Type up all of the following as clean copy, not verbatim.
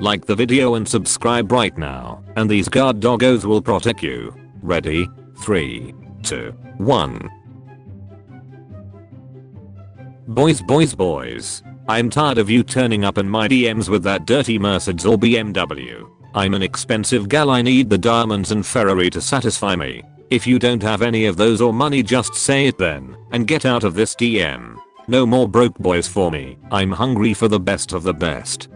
Like the video and subscribe right now, and these guard doggos will protect you. Ready? 3, 2, 1. Boys. I'm tired of you turning up in my DMs with that dirty Mercedes or BMW. I'm an expensive gal, I need the diamonds and Ferrari to satisfy me. If you don't have any of those or money, just say it then, and get out of this DM. No more broke boys for me. I'm hungry for the best of the best.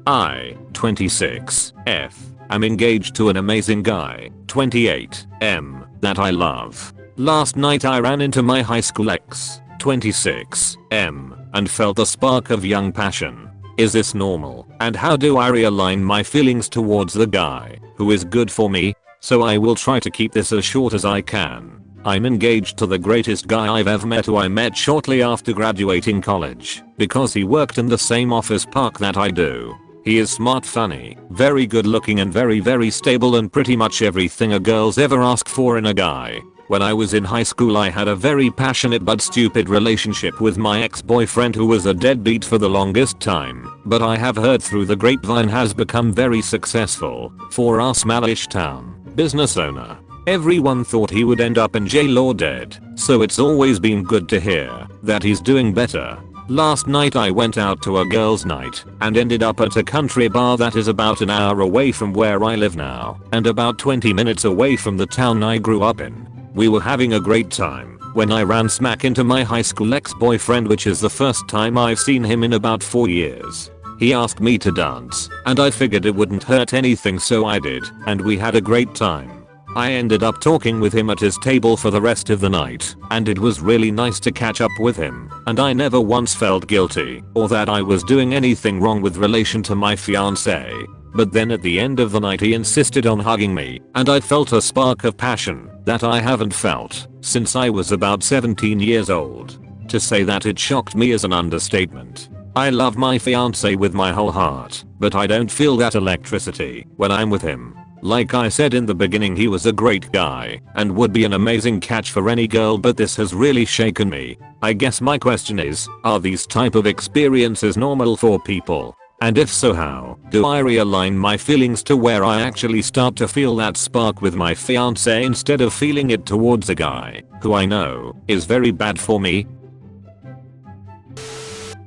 I, 26, F, am engaged to an amazing guy, 28, M, that I love. Last night I ran into my high school ex, 26, M, and felt a spark of young passion. Is this normal? And how do I realign my feelings towards the guy who is good for me? So I will try to keep this as short as I can. I'm engaged to the greatest guy I've ever met, who I met shortly after graduating college because he worked in the same office park that I do. He is smart, funny, very good looking, and very stable, and pretty much everything a girl's ever asked for in a guy. When I was in high school I had a very passionate but stupid relationship with my ex-boyfriend, who was a deadbeat for the longest time, but I have heard through the grapevine has become very successful for our smallish town business owner. Everyone thought he would end up in jail or dead, so it's always been good to hear that he's doing better. Last night I went out to a girls' night and ended up at a country bar that is about an hour away from where I live now and about 20 minutes away from the town I grew up in. We were having a great time when I ran smack into my high school ex-boyfriend, which is the first time I've seen him in about 4 years. He asked me to dance and I figured it wouldn't hurt anything, so I did, and we had a great time. I ended up talking with him at his table for the rest of the night, and it was really nice to catch up with him, and I never once felt guilty or that I was doing anything wrong with relation to my fiancé. But then at the end of the night he insisted on hugging me, and I felt a spark of passion that I haven't felt since I was about 17 years old. To say that it shocked me is an understatement. I love my fiancé with my whole heart, but I don't feel that electricity when I'm with him. Like I said in the beginning, he was a great guy and would be an amazing catch for any girl, but this has really shaken me. I guess my question is, are these type of experiences normal for people? And if so, how do I realign my feelings to where I actually start to feel that spark with my fiancé instead of feeling it towards a guy who I know is very bad for me?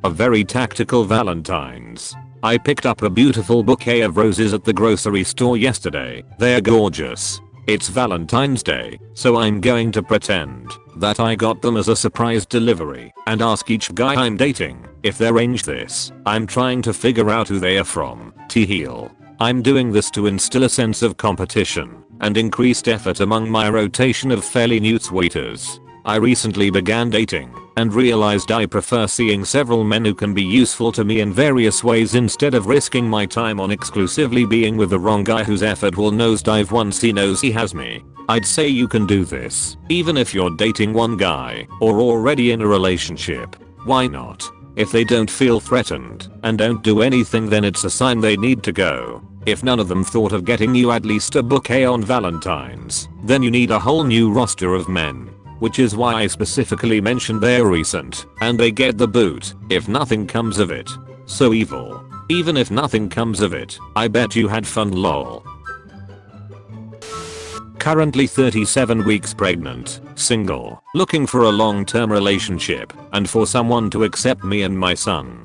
A very tactical Valentine's. I picked up a beautiful bouquet of roses at the grocery store yesterday. They're gorgeous. It's Valentine's Day, so I'm going to pretend that I got them as a surprise delivery and ask each guy I'm dating if they arrange this. I'm trying to figure out who they are from. Heel. I'm doing this to instill a sense of competition and increased effort among my rotation of fairly new waiters. I recently began dating and realized I prefer seeing several men who can be useful to me in various ways instead of risking my time on exclusively being with the wrong guy whose effort will nosedive once he knows he has me. I'd say you can do this even if you're dating one guy or already in a relationship. Why not? If they don't feel threatened and don't do anything, then it's a sign they need to go. If none of them thought of getting you at least a bouquet on Valentine's, then you need a whole new roster of men. Which is why I specifically mentioned they're recent and they get the boot if nothing comes of it. So evil. Even if nothing comes of it, I bet you had fun, lol. Currently 37 weeks pregnant, single, looking for a long-term relationship and for someone to accept me and my son.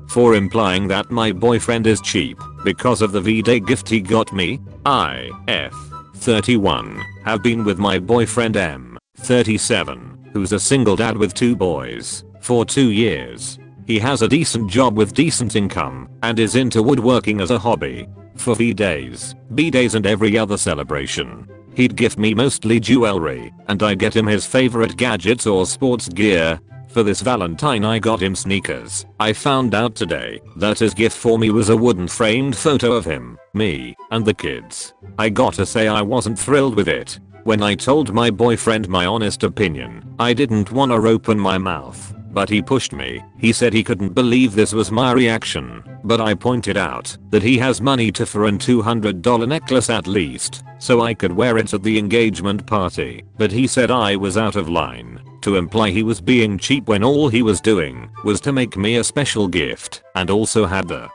For implying that my boyfriend is cheap because of the V-Day gift he got me, I, F, 31, have been with my boyfriend M, 37, who's a single dad with 2 boys, for 2 years. He has a decent job with decent income and is into woodworking as a hobby. For V-Days, B-Days and every other celebration, he'd gift me mostly jewelry and I get him his favorite gadgets or sports gear. For this Valentine I got him sneakers. I found out today that his gift for me was a wooden framed photo of him, me, and the kids. I gotta say I wasn't thrilled with it. When I told my boyfriend my honest opinion, I didn't wanna open my mouth. but he pushed me. He said he couldn't believe this was my reaction, but I pointed out that he has money to for an $200 necklace at least, so I could wear it at the engagement party, but he said I was out of line, to imply he was being cheap when all he was doing was to make me a special gift and also had the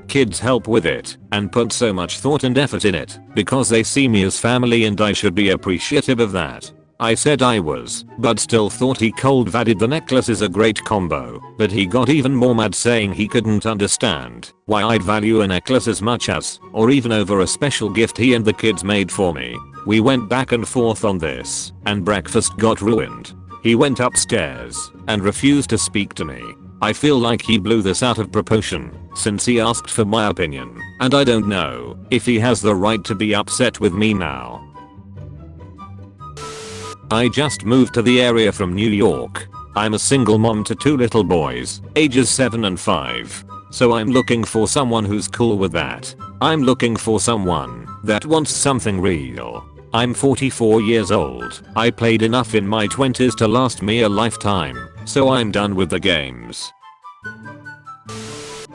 kids help with it and put so much thought and effort in it because they see me as family and I should be appreciative of that. I said I was, but still thought he cold-vadded the necklace is a great combo, but he got even more mad saying he couldn't understand why I'd value a necklace as much as, or even over a special gift he and the kids made for me. We went back and forth on this, and breakfast got ruined. He went upstairs and refused to speak to me. I feel like he blew this out of proportion since he asked for my opinion, and I don't know if he has the right to be upset with me now. I just moved to the area from New York. I'm a single mom to 2 little boys, ages 7 and 5. So I'm looking for someone who's cool with that. I'm looking for someone that wants something real. I'm 44 years old. I played enough in my 20s to last me a lifetime, so I'm done with the games.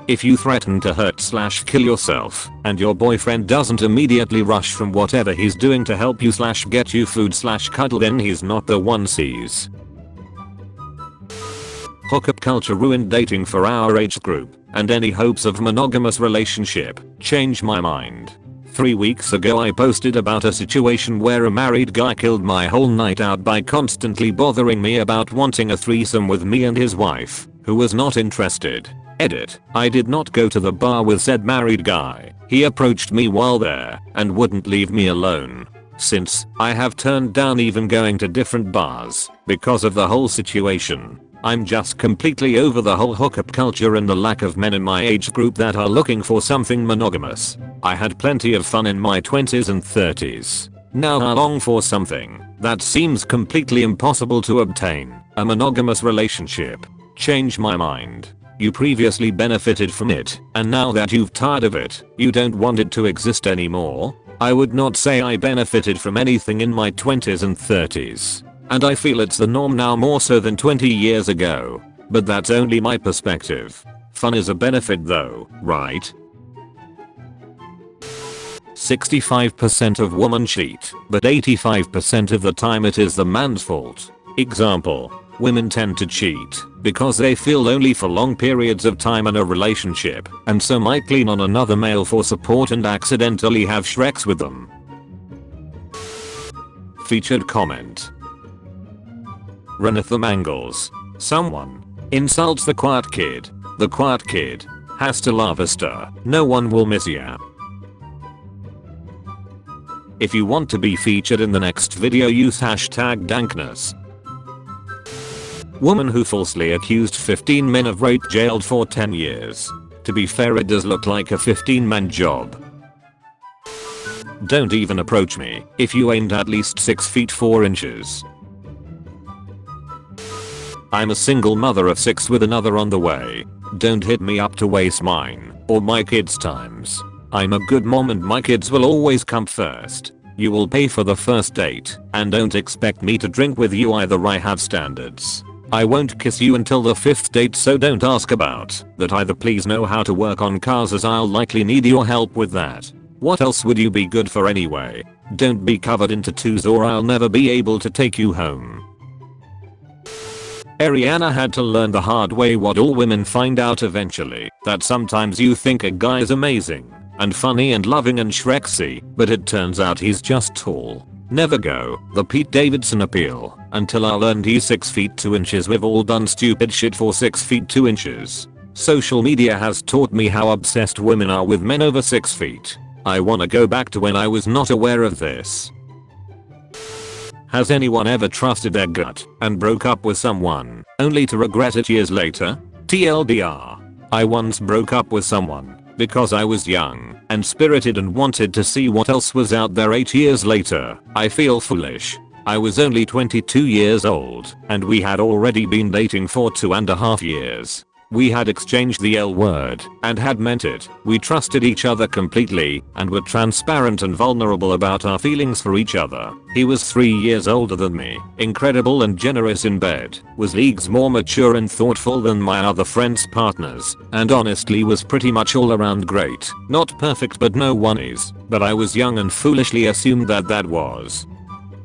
If you threaten to hurt/kill yourself and your boyfriend doesn't immediately rush from whatever he's doing to help you/get you food/cuddle, then he's not the one. Sees. Hookup culture ruined dating for our age group, and any hopes of monogamous relationship. Change my mind. 3 weeks ago I posted about a situation where a married guy killed my whole night out by constantly bothering me about wanting a threesome with me and his wife, who was not interested. Edit. I did not go to the bar with said married guy. He approached me while there and wouldn't leave me alone. Since, I have turned down even going to different bars because of the whole situation. I'm just completely over the whole hookup culture and the lack of men in my age group that are looking for something monogamous. I had plenty of fun in my 20s and 30s. Now I long for something that seems completely impossible to obtain. A monogamous relationship. Change my mind. You previously benefited from it, and now that you've tired of it, you don't want it to exist anymore? I would not say I benefited from anything in my 20s and 30s. And I feel it's the norm now more so than 20 years ago. But that's only my perspective. Fun is a benefit though, right? 65% of women cheat, but 85% of the time it is the man's fault. Example. Women tend to cheat because they feel lonely for long periods of time in a relationship and so might lean on another male for support and accidentally have Shreks with them. Featured comment. Runneth the mangles. Someone insults the quiet kid. The quiet kid has to love Esther. No one will miss ya. If you want to be featured in the next video, use #dankness. Woman who falsely accused 15 men of rape jailed for 10 years. To be fair, it does look like a 15-man job. Don't even approach me if you ain't at least 6 feet 4 inches. I'm a single mother of 6 with another on the way. Don't hit me up to waste mine or my kids' times. I'm a good mom and my kids will always come first. You will pay for the first date and don't expect me to drink with you either. I have standards. I won't kiss you until the 5th date, so don't ask about that either. Please know how to work on cars as I'll likely need your help with that. What else would you be good for anyway? Don't be covered in tattoos or I'll never be able to take you home. Ariana had to learn the hard way what all women find out eventually, that sometimes you think a guy is amazing and funny and loving and Shreksy, but it turns out he's just tall. Never go the Pete Davidson appeal until I learned he's 6 feet 2 inches. We've all done stupid shit for 6 feet 2 inches. Social media has taught me how obsessed women are with men over 6 feet. I wanna go back to when I was not aware of this. Has anyone ever trusted their gut and broke up with someone only to regret it years later? TLDR. I once broke up with someone because I was young and spirited and wanted to see what else was out there. 8 years later, I feel foolish. I was only 22 years old and we had already been dating for 2.5 years. We had exchanged the L word and had meant it. We trusted each other completely and were transparent and vulnerable about our feelings for each other. He was 3 years older than me, incredible and generous in bed, was leagues more mature and thoughtful than my other friends' partners, and honestly was pretty much all around great. Not perfect, but no one is. But I was young and foolishly assumed that that was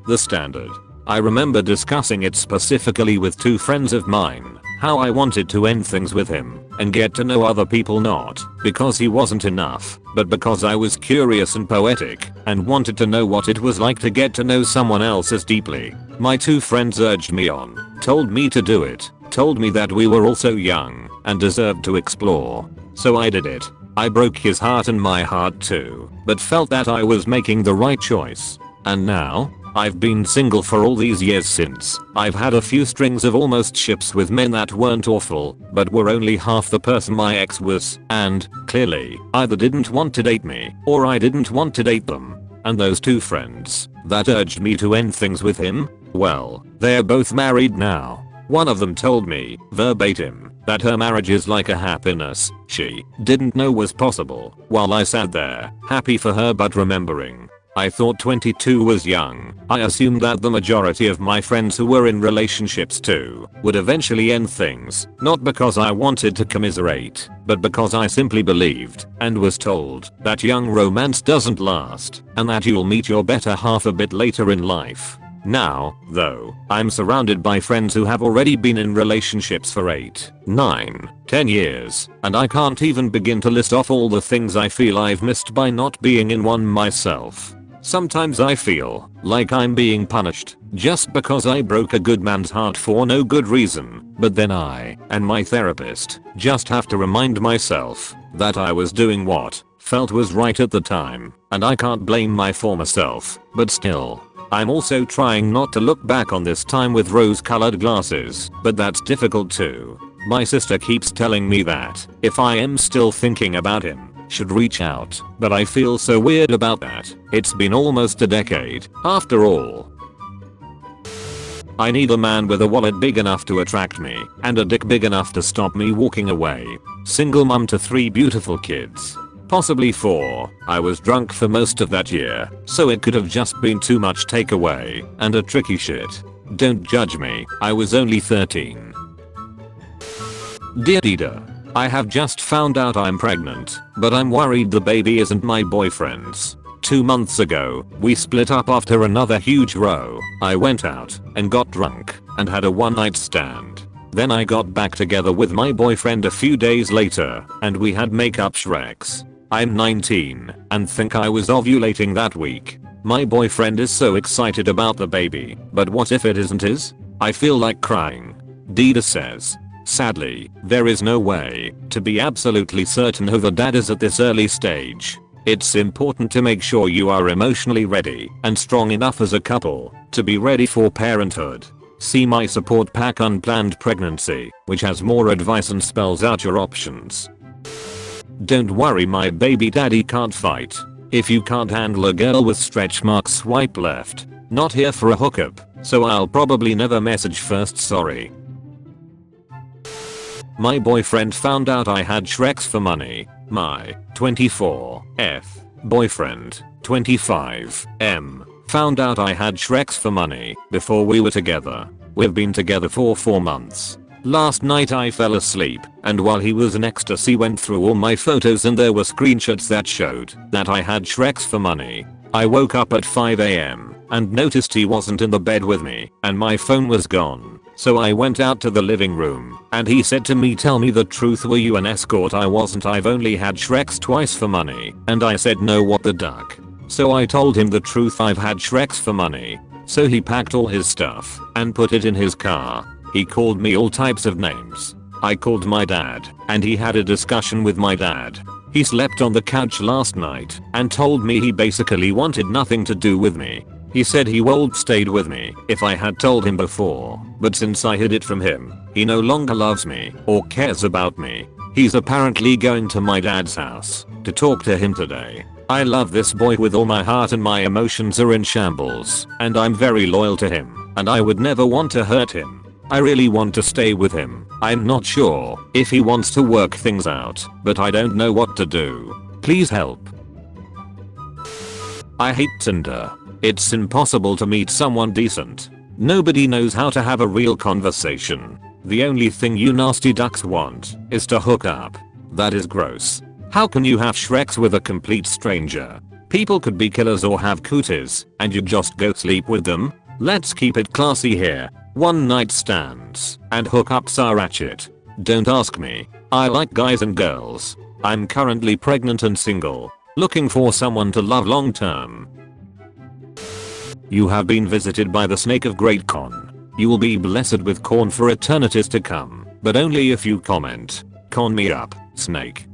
the standard. I remember discussing it specifically with 2 friends of mine, how I wanted to end things with him and get to know other people, not because he wasn't enough, but because I was curious and poetic and wanted to know what it was like to get to know someone else as deeply. My 2 friends urged me on, told me to do it, told me that we were all so young and deserved to explore. So I did it. I broke his heart and my heart too, but felt that I was making the right choice. And now, I've been single for all these years since. I've had a few strings of almost ships with men that weren't awful, but were only half the person my ex was, and, clearly, either didn't want to date me, or I didn't want to date them. And those 2 friends that urged me to end things with him, well, they're both married now. One of them told me, verbatim, that her marriage is like a happiness she didn't know was possible, while I sat there, happy for her but remembering I thought 22 was young. I assumed that the majority of my friends who were in relationships too would eventually end things, not because I wanted to commiserate, but because I simply believed and was told that young romance doesn't last and that you'll meet your better half a bit later in life. Now, though, I'm surrounded by friends who have already been in relationships for 8, 9, 10 years, and I can't even begin to list off all the things I feel I've missed by not being in one myself. Sometimes I feel like I'm being punished just because I broke a good man's heart for no good reason, but then I and my therapist just have to remind myself that I was doing what felt was right at the time, and I can't blame my former self, but still, I'm also trying not to look back on this time with rose-colored glasses, but that's difficult too. My sister keeps telling me that if I am still thinking about him, should reach out, but I feel so weird about that. It's been almost a decade, after all. I need a man with a wallet big enough to attract me, and a dick big enough to stop me walking away. Single mum to 3 beautiful kids. Possibly 4. I was drunk for most of that year, so it could have just been too much takeaway and a tricky shit. Don't judge me, I was only 13. Dear Dida, I have just found out I'm pregnant, but I'm worried the baby isn't my boyfriend's. 2 months ago, we split up after another huge row. I went out and got drunk and had a one-night stand. Then I got back together with my boyfriend a few days later and we had makeup shreks. I'm 19 and think I was ovulating that week. My boyfriend is so excited about the baby, but what if it isn't his? I feel like crying. Dida says. Sadly, there is no way to be absolutely certain who the dad is at this early stage. It's important to make sure you are emotionally ready and strong enough as a couple to be ready for parenthood. See my support pack Unplanned Pregnancy, which has more advice and spells out your options. Don't worry, my baby daddy can't fight. If you can't handle a girl with stretch marks, swipe left. Not here for a hookup, so I'll probably never message first, sorry. My boyfriend found out I had Shreks for money. My 24F boyfriend 25M found out I had Shreks for money before we were together. We've been together for 4 months. Last night I fell asleep, and while he was in ecstasy went through all my photos and there were screenshots that showed that I had Shreks for money. I woke up at 5 AM and noticed he wasn't in the bed with me and my phone was gone. So I went out to the living room and he said to me, "Tell me the truth, were you an escort?" I wasn't, I've only had Shreks twice for money. And I said, "No, what the duck?" So I told him the truth, I've had Shreks for money. So he packed all his stuff and put it in his car. He called me all types of names. I called my dad and he had a discussion with my dad. He slept on the couch last night and told me he basically wanted nothing to do with me. He said he would stayed with me if I had told him before, but since I hid it from him, he no longer loves me or cares about me. He's apparently going to my dad's house to talk to him today. I love this boy with all my heart and my emotions are in shambles, and I'm very loyal to him, and I would never want to hurt him. I really want to stay with him. I'm not sure if he wants to work things out, but I don't know what to do. Please help. I hate Tinder. It's impossible to meet someone decent. Nobody knows how to have a real conversation. The only thing you nasty ducks want is to hook up. That is gross. How can you have Shreks with a complete stranger? People could be killers or have cooties, and you just go sleep with them? Let's keep it classy here. One night stands and hookups are ratchet. Don't ask me. I like guys and girls. I'm currently pregnant and single. Looking for someone to love long term. You have been visited by the snake of great con. You will be blessed with corn for eternities to come, but only if you comment. Con me up, snake.